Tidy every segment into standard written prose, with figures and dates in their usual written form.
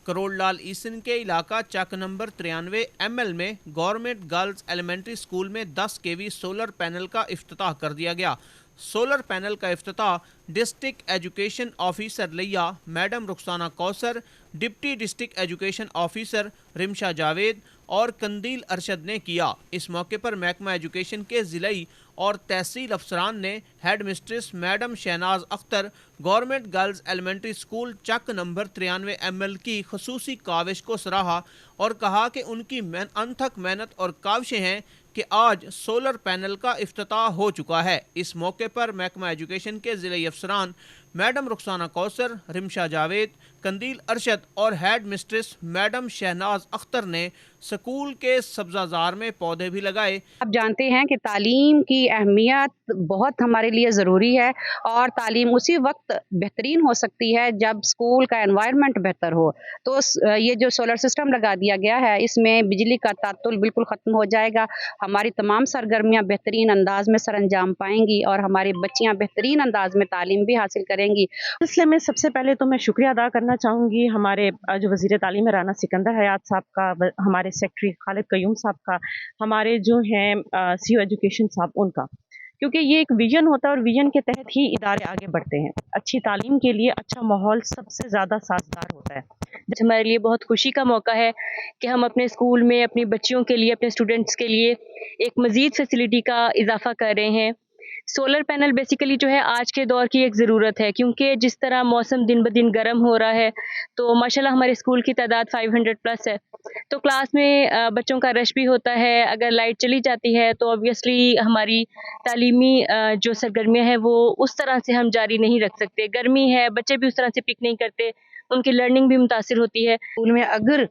करोड़ लाल ईसन के इलाका चक number 93 ML में गवर्नमेंट गर्ल्स एलिमेंट्री स्कूल में 10 kV सोलर पैनल का इफ्तिताह कर दिया गया। सोलर पैनल का इफ्तिताह डिस्ट्रिक्ट एजुकेशन ऑफिसर लिया madam Rukhsana Kausar, deputy district education officer Rimsha Javed और कंदील अरशद ने किया। इस मौके पर महकमा एजुकेशन के ज़िलाई और तहसील अफसरान ने head mistress madam Shahnaz Akhtar, government girls elementary school Chak number 93 ML की खसूसी काविश को सराहा और कहा कि उनकी अनथक मेहनत और काविशें हैं कि आज सोलर पैनल का इफ्तिताह हो चुका है। इस मौके पर महकमा एजुकेशन के ज़िले अफसरान मैडम रुखसाना कौसर, रिमशा जावेद, कंदील अरशद और head mistress madam Shahnaz Akhtar ने स्कूल के सब्जाजार में पौधे भी लगाए। आप जानते हैं कि तालीम की अहमियत बहुत हमारे लिए ज़रूरी है और तालीम उसी वक्त बेहतरीन हो सकती है जब स्कूल का एनवायरनमेंट बेहतर हो। तो ये जो सोलर सिस्टम लगा दिया गया है, इसमें बिजली का तात्तुल बिल्कुल ख़त्म हो जाएगा। हमारी तमाम सरगर्मियाँ बेहतरीन अंदाज में सरअंजाम पाएंगी और हमारी बच्चियाँ बेहतरीन अंदाज में तालीम भी हासिल करेंगी। इसलिए मैं सबसे पहले तो मैं शुक्रिया अदा करना चाहूँगी हमारे जो वज़ीर तालीम राना सिकंदर हयात साहब का, हमारे सेक्रेटरी खालिद कयूम साहब का, हमारे जो हैं CEO एजुकेशन साहब उनका, क्योंकि ये एक विजन होता है और विजन के तहत ही इदारे आगे बढ़ते हैं। अच्छी तालीम के लिए अच्छा माहौल सबसे ज़्यादा साजगार होता है। हमारे लिए बहुत खुशी का मौका है कि हम अपने स्कूल में अपनी बच्चियों के लिए, अपने स्टूडेंट्स के लिए एक मज़ीद फैसिलिटी का इजाफा कर रहे हैं। सोलर पैनल बेसिकली जो है आज के दौर की एक ज़रूरत है, क्योंकि जिस तरह मौसम दिन ब दिन गर्म हो रहा है, तो माशाल्लाह हमारे स्कूल की तादाद 500 प्लस है, तो क्लास में बच्चों का रश भी होता है। अगर लाइट चली जाती है तो ऑब्वियसली हमारी तालीमी जो सरगर्मियाँ हैं वो उस तरह से हम जारी नहीं रख सकते। गर्मी है, बच्चे भी उस तरह से पिक नहीं करते, उनकी लर्निंग भी मुतासिर होती है। स्कूल में अगर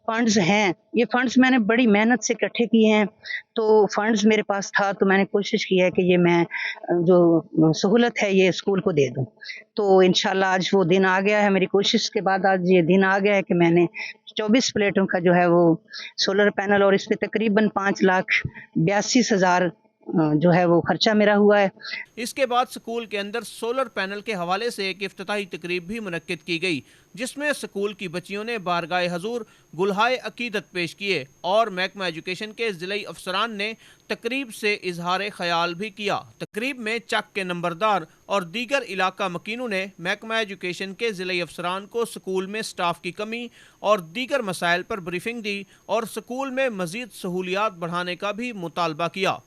फंड्स हैं, ये फंड्स मैंने बड़ी मेहनत से इकट्ठे किए हैं, तो फंड्स मेरे पास था तो मैंने कोशिश की है कि ये मैं जो सहूलत है ये स्कूल को दे दूं। तो इंशाल्लाह आज वो दिन आ गया है, मेरी कोशिश के बाद आज ये दिन आ गया है कि मैंने 24 प्लेटों का जो है वो सोलर पैनल और इस पे तकरीबन 5,82,000 जो है वो खर्चा मेरा हुआ है। इसके बाद स्कूल के अंदर सोलर पैनल के हवाले से एक इफ्तिताही तकरीब भी मुनक्किद की गई, जिसमें स्कूल की बच्चियों ने बारगाह हजूर गुलहाए अकीदत पेश किए और महकमा एजुकेशन के ज़िले अफसरान ने तकरीब से इजहार ख्याल भी किया। तकरीब में चक के नंबरदार और दीगर इलाका मकीनों ने महकमा एजुकेशन के ज़िले अफसरान को स्कूल में स्टाफ की कमी और दीगर मसाइल पर ब्रीफिंग दी और स्कूल में मज़ीद सहूलियात बढ़ाने का भी मुतालबा किया।